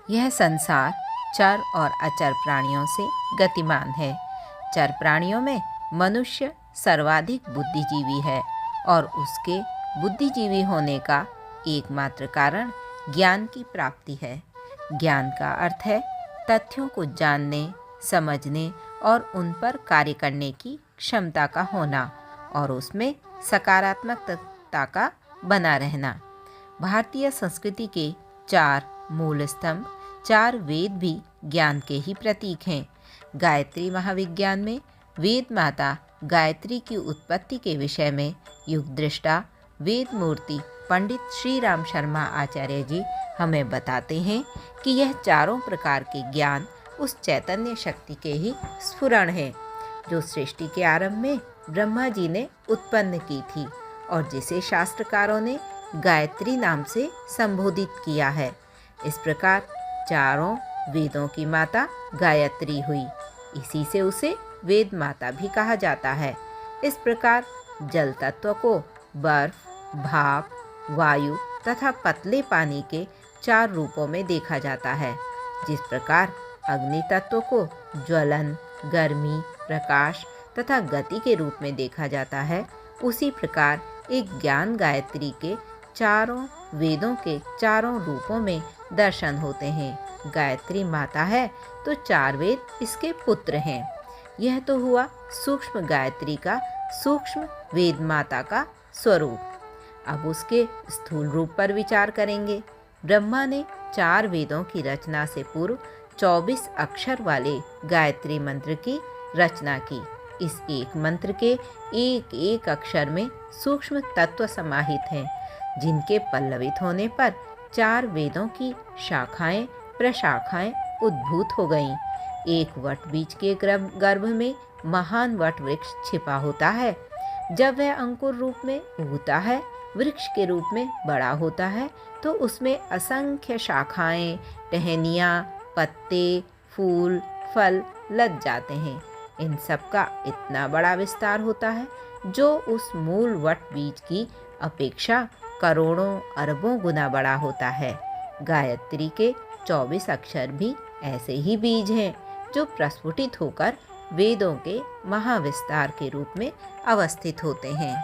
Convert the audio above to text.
यह संसार चर और अचर प्राणियों से गतिमान है। चर प्राणियों में मनुष्य सर्वाधिक बुद्धिजीवी है और उसके बुद्धिजीवी होने का एकमात्र कारण ज्ञान की प्राप्ति है। ज्ञान का अर्थ है तथ्यों को जानने, समझने और उन पर कार्य करने की क्षमता का होना और उसमें सकारात्मकता का बना रहना। भारतीय संस्कृति के 4 मूल स्तंभ, 4 वेद भी ज्ञान के ही प्रतीक हैं। गायत्री महाविज्ञान में वेद माता गायत्री की उत्पत्ति के विषय में युगदृष्टा वेद मूर्ति पंडित श्री राम शर्मा आचार्य जी हमें बताते हैं कि यह चारों प्रकार के ज्ञान उस चैतन्य शक्ति के ही स्फुरण है जो सृष्टि के आरंभ में ब्रह्मा जी ने उत्पन्न की थी और जिसे शास्त्रकारों ने गायत्री नाम से संबोधित किया है। इस प्रकार चारों वेदों की माता गायत्री हुई, इसी से उसे वेद माता भी कहा जाता है। इस प्रकार जल तत्व को बर्फ, भाप, वायु तथा पतले पानी के 4 रूपों में देखा जाता है। जिस प्रकार अग्नि तत्व को ज्वलन, गर्मी, प्रकाश तथा गति के रूप में देखा जाता है, उसी प्रकार एक ज्ञान गायत्री के चारों वेदों के चारों रूपों में दर्शन होते हैं। गायत्री माता है तो 4 वेद इसके पुत्र हैं। यह तो हुआ सूक्ष्म गायत्री का, सूक्ष्म वेद माता का स्वरूप। अब उसके स्थूल रूप पर विचार करेंगे। ब्रह्मा ने 4 वेदों की रचना से पूर्व 24 अक्षर वाले गायत्री मंत्र की रचना की। इस एक मंत्र के एक एक अक्षर में सूक्ष्म तत्व समाहित हैं, जिनके पल्लवित होने पर 4 वेदों की शाखाएं प्रशाखाएं उद्भूत हो गईं। एक वट बीज के गर्भ में महान वट वृक्ष छिपा होता है। जब वह अंकुर रूप में उगता है, वृक्ष के रूप में बड़ा होता है, तो उसमें असंख्य शाखाएं, टहनियाँ, पत्ते, फूल, फल लग जाते हैं। इन सब का इतना बड़ा विस्तार होता है जो उस मूल वट बीज की अपेक्षा करोड़ों अरबों गुना बड़ा होता है। गायत्री के 24 अक्षर भी ऐसे ही बीज हैं जो प्रस्फुटित होकर वेदों के महाविस्तार के रूप में अवस्थित होते हैं।